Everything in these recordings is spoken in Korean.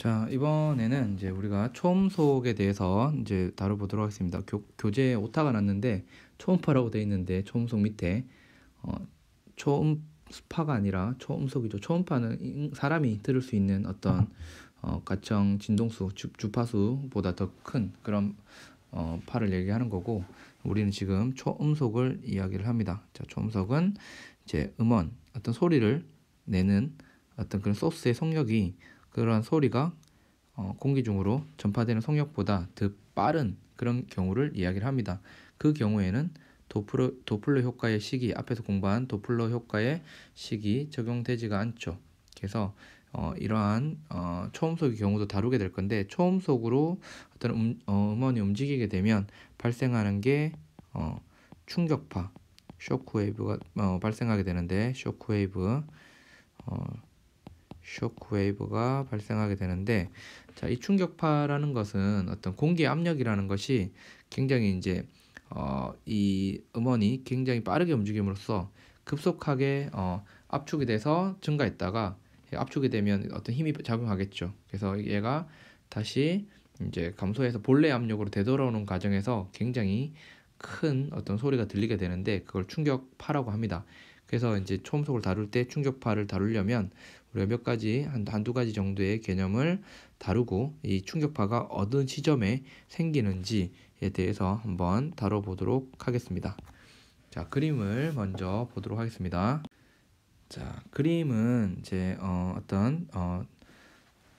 자, 이번에는 이제 우리가 초음속에 대해서 이제 다뤄보도록 하겠습니다. 교재에 오타가 났는데 초음파라고 되어 있는데 초음속 밑에 어, 초음파가 아니라 초음속이죠. 초음파는 사람이 들을 수 있는 어떤 가청 진동수, 주파수보다 더 큰 그런 파를 얘기하는 거고, 우리는 지금 초음속을 이야기를 합니다. 자, 초음속은 이제 음원, 어떤 소리를 내는 어떤 그런 소스의 속력이, 그러한 소리가 공기 중으로 전파되는 속력보다 더 빠른 그런 경우를 이야기를 합니다. 그 경우에는 도플러 효과의 식이, 앞에서 공부한 도플러 효과의 식이 적용되지가 않죠. 그래서 이러한 초음속의 경우도 다루게 될 건데, 초음속으로 어떤 음원이 움직이게 되면 발생하는 게 충격파, 쇼크웨이브가 발생하게 되는데, 쇼크웨이브가 발생하게 되는데, 자, 이 충격파라는 것은 어떤 공기의 압력이라는 것이 굉장히 이제 이 음원이 굉장히 빠르게 움직임으로써 급속하게 압축이 돼서 증가했다가, 압축이 되면 어떤 힘이 작용하겠죠. 그래서 얘가 다시 이제 감소해서 본래 압력으로 되돌아오는 과정에서 굉장히 큰 어떤 소리가 들리게 되는데, 그걸 충격파라고 합니다. 그래서 이제 초음속을 다룰 때 충격파를 다루려면 우리가 몇 가지, 한두 가지 정도의 개념을 다루고, 이 충격파가 어느 시점에 생기는지에 대해서 한번 다뤄보도록 하겠습니다. 자, 그림을 먼저 보도록 하겠습니다. 자, 그림은 이제 어떤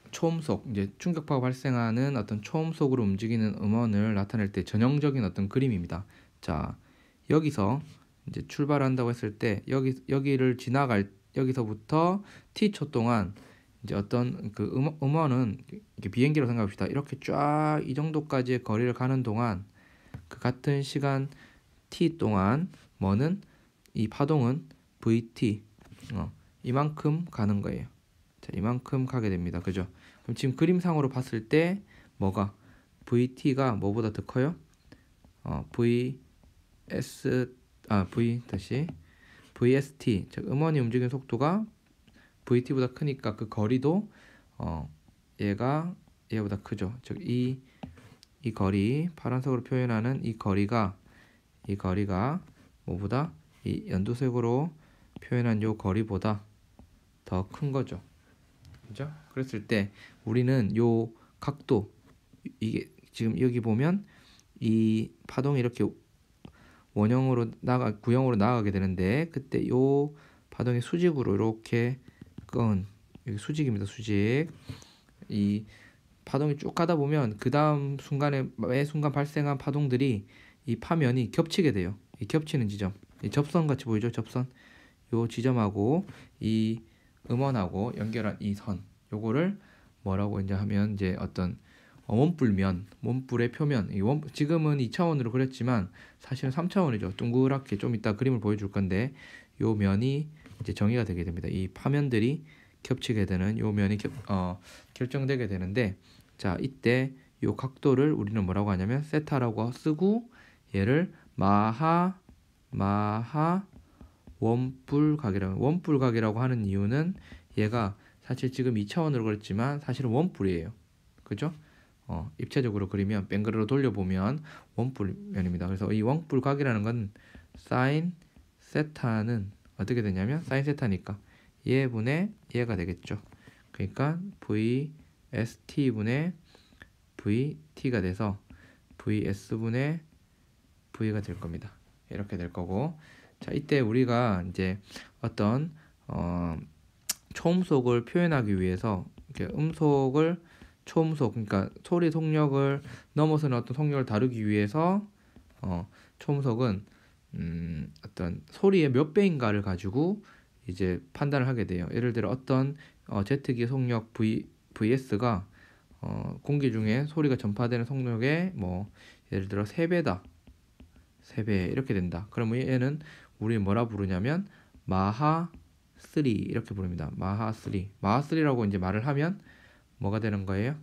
초음속, 이제 충격파가 발생하는 어떤 초음속으로 움직이는 음원을 나타낼 때 전형적인 어떤 그림입니다. 자, 여기서 이제 출발한다고 했을 때 여기를 여기서부터 t초 동안 이제 어떤 그 음원은 이렇게 비행기로 생각합시다. 이렇게 쫙 이 정도까지의 거리를 가는 동안, 그 같은 시간 t 동안 뭐는, 이 파동은 vt 이만큼 가는 거예요. 자, 이만큼 가게 됩니다. 그죠? 그럼 지금 그림상으로 봤을 때 뭐가, vt가 뭐보다 더 커요? vst, 즉 음원이 움직이는 속도가 vt보다 크니까 그 거리도 얘보다 크죠. 즉 이 거리, 파란색으로 표현하는 이 거리가 뭐보다, 이 연두색으로 표현한 요 거리보다 더 큰 거죠. 그죠? 그랬을 때 우리는 요 각도, 이게 지금 여기 보면 이 파동이 이렇게 구형으로 나가게 되는데, 그때 요 파동이 수직으로 이렇게 여기 수직입니다. 수직. 이 파동이 쭉 가다 보면 그 다음 순간에 매 순간 발생한 파동들이 이 파면이 겹치게 돼요. 이 겹치는 지점, 이 접선 같이 보이죠? 접선. 요 지점하고 이 음원하고 연결한 이 선, 요거를 뭐라고 이제 하면, 이제 어떤 원뿔의 표면, 지금은 2차원으로 그렸지만 사실은 3차원이죠. 둥그랗게 좀 이따 그림을 보여줄 건데, 요 면이 이제 정의가 되게 됩니다. 이 파면들이 겹치게 되는 요 면이 결정되게 되는데, 자, 이때 요 각도를 우리는 뭐라고 하냐면 세타라고 쓰고, 얘를 마하 원뿔각이라고 하는 이유는, 얘가 사실 지금 2차원으로 그렸지만 사실은 원뿔이에요. 그죠? 입체적으로 그리면, 뱅그르로 돌려보면 원뿔면입니다. 그래서 이 원뿔각이라는 건 사인 세타는 어떻게 되냐면, 사인 세타니까 얘분의 얘가 되겠죠. 그러니까 vst분의 vt가 돼서 vs분의 v가 될 겁니다. 이렇게 될 거고, 자, 이때 우리가 이제 어떤 초음속을 표현하기 위해서, 이렇게 초음속, 그러니까 소리 속력을 넘어서는 어떤 속력을 다루기 위해서 초음속은 어떤 소리의 몇 배인가를 가지고 이제 판단을 하게 돼요. 예를 들어 어떤 제트기의 속력 vs가 공기 중에 소리가 전파되는 속력의 예를 들어 3배다, 3배 이렇게 된다. 그러면 얘는 우리 뭐라 부르냐면 마하 3 이렇게 부릅니다. 마하 3라고 이제 말을 하면 뭐가 되는 거예요?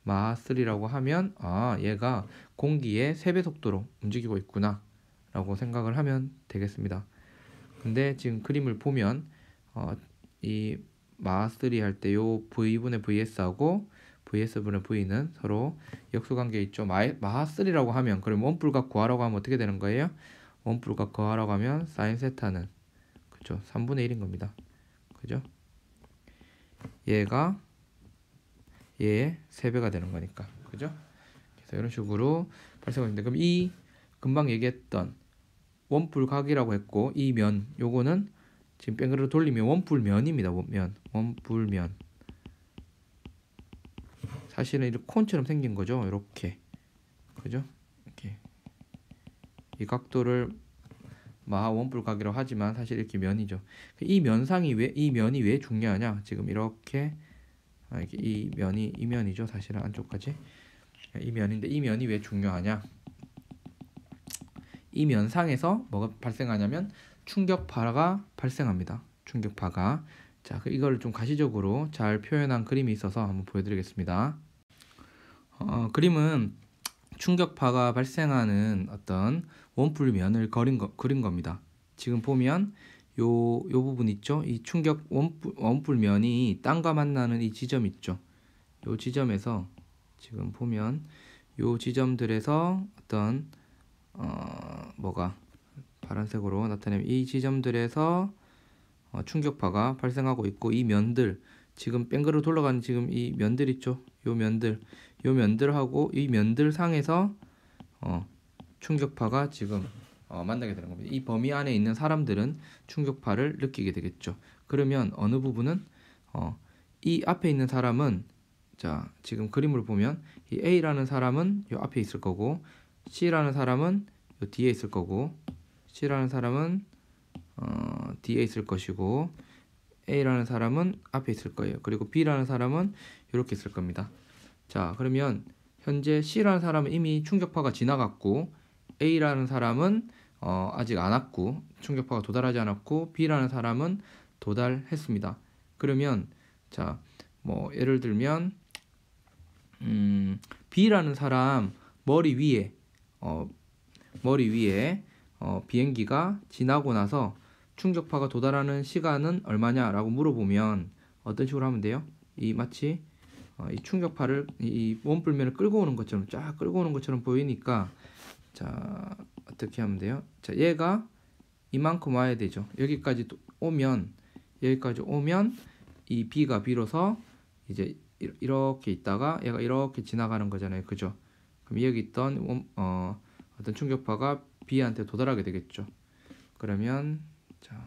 마하 3라고 하면, 얘가 공기의 3배 속도로 움직이고 있구나 라고 생각을 하면 되겠습니다. 근데 지금 그림을 보면 이 마하 3 할 때 요 v분의 vs하고 vs분의 v는 서로 역수관계에 있죠. 마하3라고 하면, 그럼 원뿔각 구하라고 하면 어떻게 되는 거예요? 원뿔각 구하라고 하면 사인 세타는, 그죠? 3분의 1인 겁니다. 그죠? 얘가 얘의 3배가 되는 거니까. 그죠? 그래서 이런 식으로 발생하는데, 그럼 이 금방 얘기했던 원뿔각이라고 했고, 이 면, 요거는 지금 뺑그르 돌리면 원뿔면입니다. 원뿔면. 사실은 이렇게 콘처럼 생긴 거죠. 이렇게. 그죠? 이렇게. 이 각도를 마하 원뿔각이라고 하지만 사실 이렇게 면이죠. 이 면이 왜 중요하냐? 지금 이렇게 이 면이죠. 사실은 안쪽까지. 이 면인데, 이 면이 왜 중요하냐? 이 면상에서 뭐가 발생하냐면 충격파가 발생합니다. 충격파가. 자, 이걸 좀 가시적으로 잘 표현한 그림이 있어서 한번 보여드리겠습니다. 그림은 충격파가 발생하는 어떤 원뿔면을 그린 겁니다. 지금 보면 요 부분 있죠? 이 충격 원뿔면이 땅과 만나는 이 지점 있죠? 요 지점에서 지금 보면 요 지점들에서 어떤 뭐가 파란색으로 나타내면 이 지점들에서 충격파가 발생하고 있고, 이 면들 지금 뺑그르 돌아가는 지금 이 면들 있죠? 요 면들하고 이 면들 상에서 충격파가 지금 만나게 되는 겁니다. 이 범위 안에 있는 사람들은 충격파를 느끼게 되겠죠. 그러면 어느 부분은 이 앞에 있는 사람은, 자, 지금 그림을 보면 이 A라는 사람은 요 앞에 있을 거고, C라는 사람은 요 뒤에 있을 거고, C라는 사람은 뒤에 있을 것이고, A라는 사람은 앞에 있을 거예요. 그리고 B라는 사람은 이렇게 있을 겁니다. 자, 그러면 현재 C라는 사람은 이미 충격파가 지나갔고, A라는 사람은 아직 안 왔고, 충격파가 도달하지 않았고, B라는 사람은 도달했습니다. 그러면 자, 뭐 예를 들면 B라는 사람 머리 위에 비행기가 지나고 나서 충격파가 도달하는 시간은 얼마냐라고 물어보면 어떤 식으로 하면 돼요? 마치 이 충격파를 이 원뿔면을 끌고 오는 것처럼 쫙 끌고 오는 것처럼 보이니까, 자, 어떻게 하면 돼요? 자, 얘가 이만큼 와야 되죠. 여기까지 오면 이 B가 비로소 이제 이렇게 있다가 얘가 이렇게 지나가는 거잖아요. 그죠? 그럼 여기 있던 어떤 충격파가 B한테 도달하게 되겠죠. 그러면 자,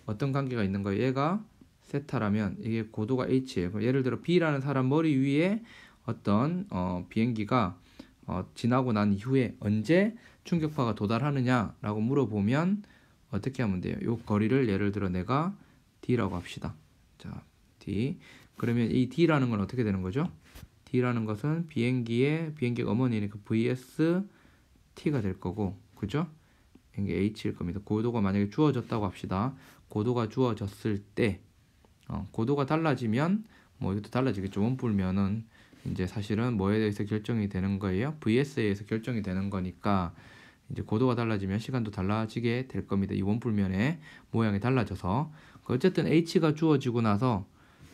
어떤 관계가 있는 거예요? 얘가 세타라면 이게 고도가 h예요. 그럼 예를 들어 B라는 사람 머리 위에 어떤 비행기가 지나고 난 이후에 언제 충격파가 도달하느냐라고 물어보면 어떻게 하면 돼요? 이 거리를 예를 들어 내가 D라고 합시다. 자, D. 그러면 이 D라는 건 어떻게 되는 거죠? D라는 것은 비행기의 어머니니까 VS T가 될 거고, 그죠? 이게 H일 겁니다. 고도가 만약에 주어졌다고 합시다. 고도가 주어졌을 때 고도가 달라지면 뭐 이것도 달라지겠죠. 원뿔면은 이제 사실은 뭐에 대해서 결정이 되는 거예요? VS에 의해서 결정이 되는 거니까 이제 고도가 달라지면 시간도 달라지게 될 겁니다. 이 원뿔면의 모양이 달라져서. 어쨌든 H가 주어지고 나서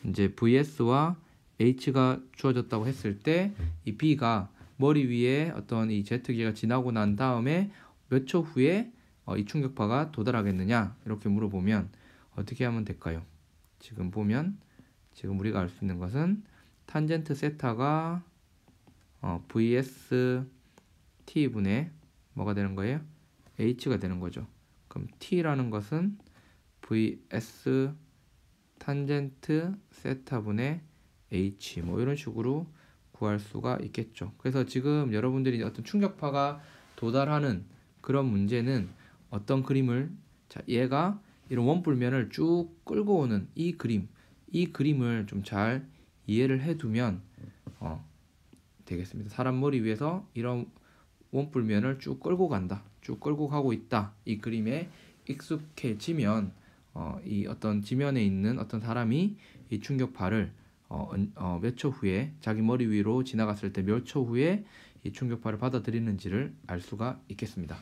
이제 VS와 H가 주어졌다고 했을 때 이 B가 머리 위에 어떤 이 제트기가 지나고 난 다음에 몇 초 후에 이 충격파가 도달하겠느냐 이렇게 물어보면 어떻게 하면 될까요? 지금 보면 지금 우리가 알 수 있는 것은 탄젠트 세타가 vs t분의 뭐가 되는 거예요? h가 되는 거죠. 그럼 t라는 것은 vs 탄젠트 세타분의 h 뭐 이런 식으로 구할 수가 있겠죠. 그래서 지금 여러분들이 어떤 충격파가 도달하는 그런 문제는 어떤 그림을, 자, 얘가 이런 원뿔면을 쭉 끌고 오는 이 그림을 좀 잘 이해를 해두면 되겠습니다. 사람 머리 위에서 이런 원뿔면을 쭉 끌고 간다, 쭉 끌고 가고 있다. 이 그림에 익숙해지면 이 어떤 지면에 있는 어떤 사람이 이 충격파를 몇 초 후에 자기 머리 위로 지나갔을 때 몇 초 후에 이 충격파를 받아들이는지를 알 수가 있겠습니다.